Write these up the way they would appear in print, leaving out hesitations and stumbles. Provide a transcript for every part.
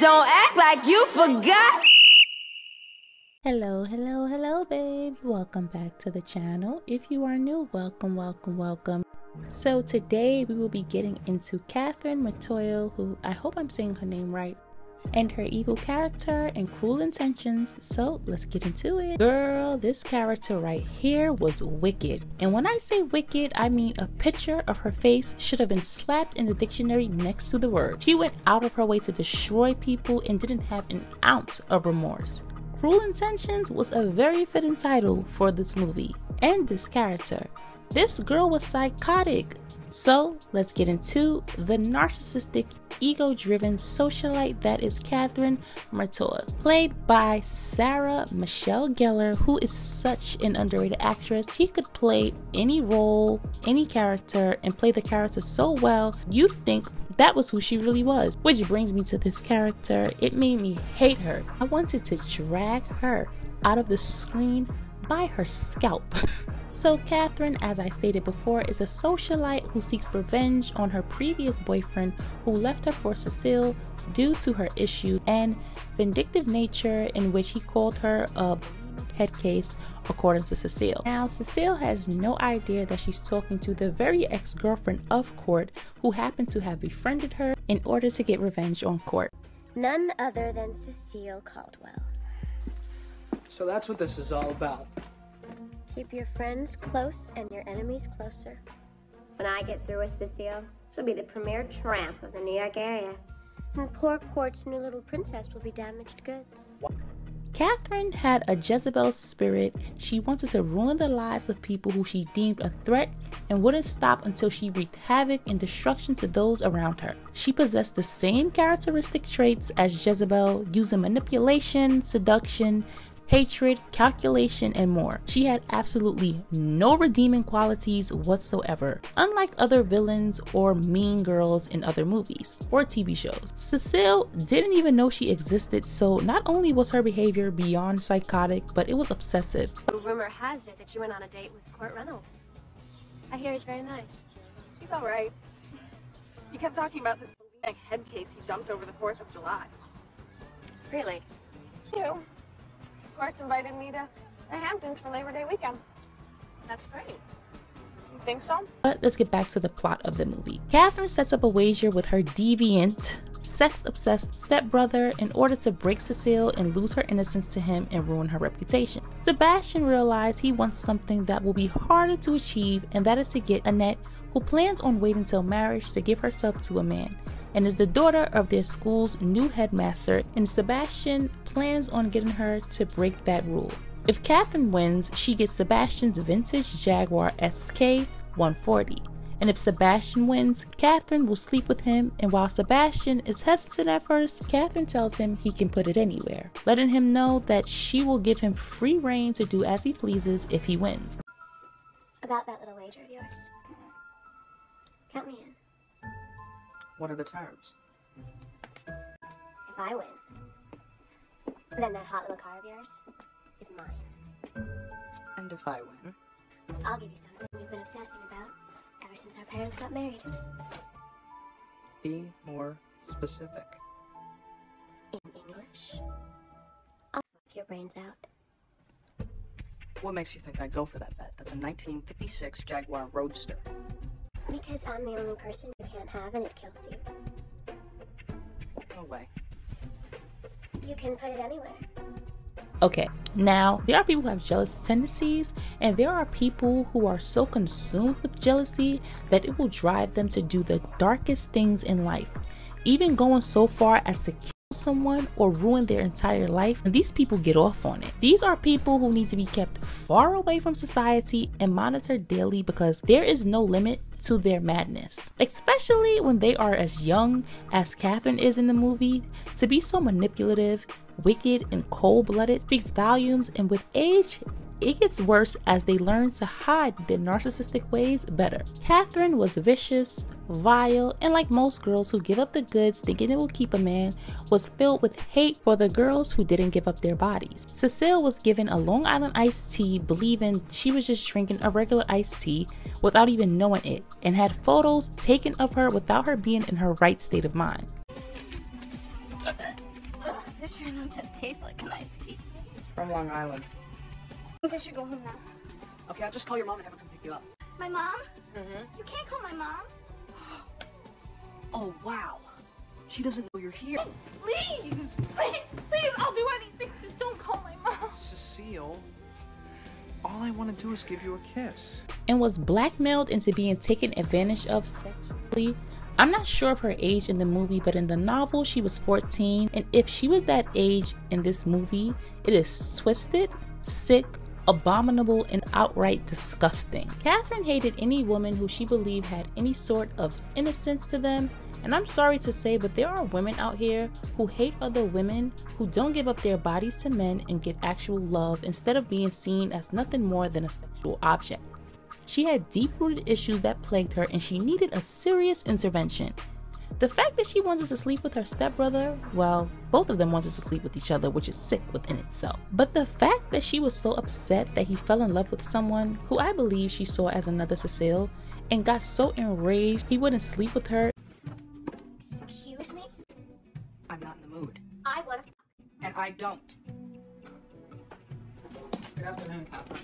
Don't act like you forgot. Hello babes, welcome back to the channel. If you are new, welcome. So today we will be getting into Kathryn Merteuil, who I hope I'm saying her name right, and her evil character and cruel intentions. So let's get into it. Girl, this character right here was wicked. And when I say wicked, I mean a picture of her face should have been slapped in the dictionary next to the word. She went out of her way to destroy people and didn't have an ounce of remorse. Cruel Intentions was a very fitting title for this movie and this character. This girl was psychotic. So let's get into the narcissistic, ego-driven socialite that is Kathryn Merteuil, played by Sarah Michelle Gellar, who is such an underrated actress. She could play any role, any character, and play the character so well, you'd think that was who she really was. Which brings me to this character. It made me hate her. I wanted to drag her out of the screen by her scalp. So Kathryn, as I stated before, is a socialite who seeks revenge on her previous boyfriend who left her for Cecile due to her issue and vindictive nature, in which he called her a head case, according to Cecile. Now, Cecile has no idea that she's talking to the very ex-girlfriend of Court, who happened to have befriended her in order to get revenge on Court. None other than Cecile Caldwell. So that's what this is all about. Keep your friends close and your enemies closer. When I get through with Cecile, she'll be the premier tramp of the New York area. And poor Court's new little princess will be damaged goods. Kathryn had a Jezebel spirit. She wanted to ruin the lives of people who she deemed a threat and wouldn't stop until she wreaked havoc and destruction to those around her. She possessed the same characteristic traits as Jezebel, using manipulation, seduction, hatred, calculation, and more. She had absolutely no redeeming qualities whatsoever, unlike other villains or mean girls in other movies or TV shows. Cecile didn't even know she existed, so not only was her behavior beyond psychotic, but it was obsessive. Rumor has it that you went on a date with Court Reynolds. I hear he's very nice. He's all right. He kept talking about this bulimic head case he dumped over the 4th of July. Really? You. Court's invited me to the Hamptons for Labor Day weekend. That's great. You think so? But let's get back to the plot of the movie. Kathryn sets up a wager with her deviant, sex-obsessed stepbrother in order to break Cecile and lose her innocence to him and ruin her reputation. Sebastian realizes he wants something that will be harder to achieve, and that is to get Annette, who plans on waiting till marriage to give herself to a man, and is the daughter of their school's new headmaster, and Sebastian plans on getting her to break that rule. If Kathryn wins, she gets Sebastian's vintage Jaguar SK 140. And if Sebastian wins, Kathryn will sleep with him, and while Sebastian is hesitant at first, Kathryn tells him he can put it anywhere, letting him know that she will give him free reign to do as he pleases if he wins. About that little wager of yours. Count me in. What are the terms? If I win, then that hot little car of yours is mine. And if I win? I'll give you something you've been obsessing about ever since our parents got married. Be more specific. In English, I'll fuck your brains out. What makes you think I'd go for that bet? That's a 1956 Jaguar Roadster. Because I'm the only person you can't have and it kills you. No way. You can put it anywhere. Okay, now there are people who have jealous tendencies, and there are people who are so consumed with jealousy that it will drive them to do the darkest things in life, even going so far as to kill someone or ruin their entire life, and these people get off on it. These are people who need to be kept far away from society and monitored daily, because there is no limit to their madness, especially when they are as young as Kathryn is in the movie. To be so manipulative, wicked, and cold-blooded speaks volumes, and with age, it gets worse as they learn to hide their narcissistic ways better. Kathryn was vicious, vile, and like most girls who give up the goods thinking it will keep a man, was filled with hate for the girls who didn't give up their bodies. Cecile was given a Long Island iced tea, believing she was just drinking a regular iced tea without even knowing it, and had photos taken of her without her being in her right state of mind. sure not to taste like an iced tea. From Long Island. I think I should go home now. Okay, I'll just call your mom and have her come pick you up. My mom? Mm-hmm. You can't call my mom. Oh, wow. She doesn't know you're here. Please! Please, I'll do anything. Just don't call my mom. Cecile, all I want to do is give you a kiss. And was blackmailed into being taken advantage of sexually. I'm not sure of her age in the movie, but in the novel she was 14, and if she was that age in this movie, it is twisted, sick, abominable, and outright disgusting. Kathryn hated any woman who she believed had any sort of innocence to them, and I'm sorry to say, but there are women out here who hate other women who don't give up their bodies to men and get actual love instead of being seen as nothing more than a sexual object. She had deep-rooted issues that plagued her, and she needed a serious intervention. The fact that she wanted to sleep with her stepbrother, well, both of them wanted to sleep with each other, which is sick within itself. But the fact that she was so upset that he fell in love with someone who I believe she saw as another Cecile and got so enraged he wouldn't sleep with her. Excuse me? I'm not in the mood. I want to. And I don't. Good afternoon, Kathryn.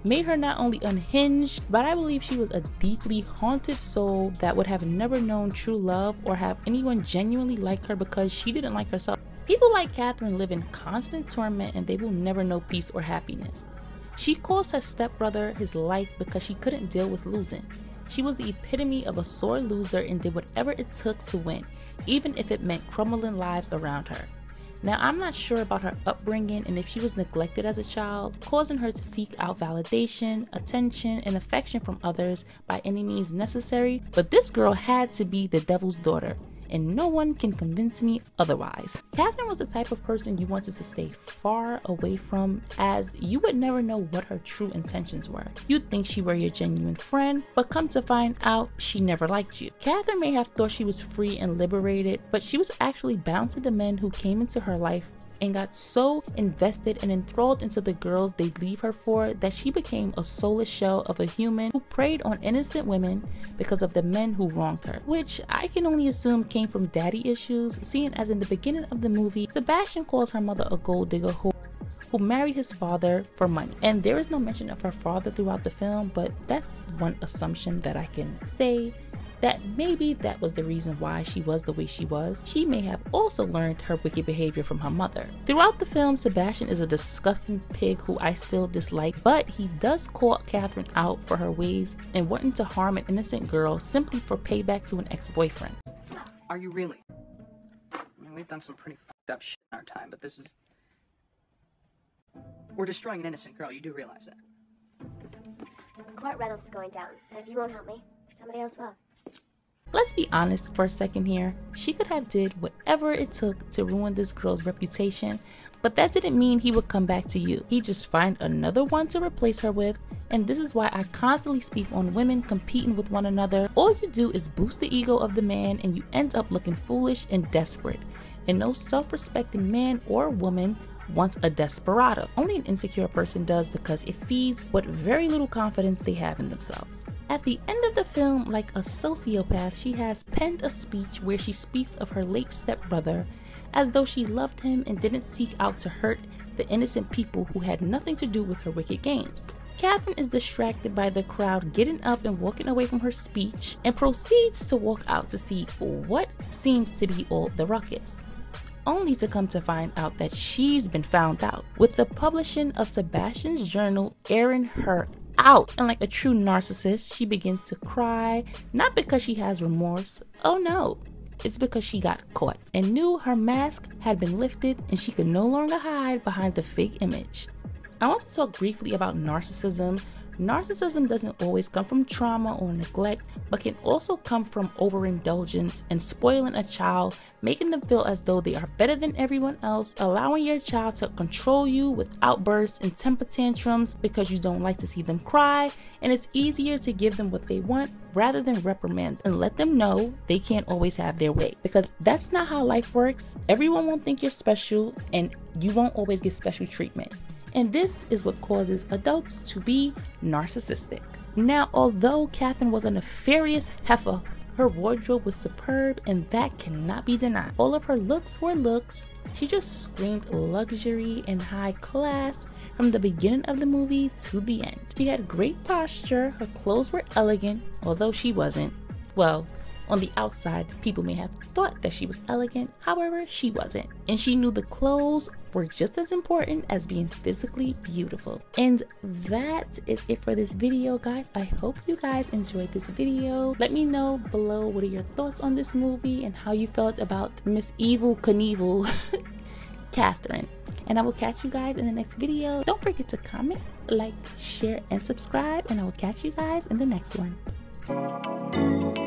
Made her not only unhinged, but I believe she was a deeply haunted soul that would have never known true love or have anyone genuinely like her because she didn't like herself. People like Kathryn live in constant torment and they will never know peace or happiness. She caused her stepbrother his life because she couldn't deal with losing. She was the epitome of a sore loser and did whatever it took to win, even if it meant crumbling lives around her. Now, I'm not sure about her upbringing and if she was neglected as a child, causing her to seek out validation, attention, and affection from others by any means necessary, but this girl had to be the devil's daughter, and no one can convince me otherwise. Kathryn was the type of person you wanted to stay far away from, as you would never know what her true intentions were. You'd think she were your genuine friend, but come to find out, she never liked you. Kathryn may have thought she was free and liberated, but she was actually bound to the men who came into her life and got so invested and enthralled into the girls they'd leave her for that she became a soulless shell of a human who preyed on innocent women because of the men who wronged her, which I can only assume came from daddy issues, seeing as in the beginning of the movie, Sebastian calls her mother a gold digger who married his father for money. And there is no mention of her father throughout the film, but that's one assumption that I can say, that maybe that was the reason why she was the way she was. She may have also learned her wicked behavior from her mother. Throughout the film, Sebastian is a disgusting pig who I still dislike, but he does call Kathryn out for her ways and wanting to harm an innocent girl simply for payback to an ex-boyfriend. Are you really? I mean, we've done some pretty fucked up shit in our time, but this is... We're destroying an innocent girl, you do realize that. Court Reynolds is going down, and if you won't help me, somebody else will. Let's be honest for a second here. She could have did whatever it took to ruin this girl's reputation, but that didn't mean he would come back to you. He'd just find another one to replace her with, and this is why I constantly speak on women competing with one another. All you do is boost the ego of the man and you end up looking foolish and desperate. And no self-respecting man or woman wants a desperado. Only an insecure person does because it feeds what very little confidence they have in themselves. At the end of the film, like a sociopath, she has penned a speech where she speaks of her late stepbrother as though she loved him and didn't seek out to hurt the innocent people who had nothing to do with her wicked games. Kathryn is distracted by the crowd getting up and walking away from her speech and proceeds to walk out to see what seems to be all the ruckus, only to come to find out that she's been found out, with the publishing of Sebastian's journal airing her out. And like a true narcissist, she begins to cry, not because she has remorse, oh no, it's because she got caught and knew her mask had been lifted and she could no longer hide behind the fake image. I want to talk briefly about narcissism. Narcissism doesn't always come from trauma or neglect, but can also come from overindulgence and spoiling a child, making them feel as though they are better than everyone else, allowing your child to control you with outbursts and temper tantrums because you don't like to see them cry, and it's easier to give them what they want rather than reprimand and let them know they can't always have their way, because that's not how life works. Everyone won't think you're special and you won't always get special treatment. And this is what causes adults to be narcissistic. Now, although Kathryn was a nefarious heifer Her wardrobe was superb, and that cannot be denied. All of her looks were looks. She just screamed luxury and high class from the beginning of the movie to the end. She had great posture, her clothes were elegant, although she wasn't. Well, on the outside, people may have thought that she was elegant, however, she wasn't. And she knew the clothes were just as important as being physically beautiful. And that is it for this video, guys. I hope you guys enjoyed this video. Let me know below what are your thoughts on this movie and how you felt about Miss Evil Knievel, Kathryn. And I will catch you guys in the next video. Don't forget to comment, like, share, and subscribe. And I will catch you guys in the next one.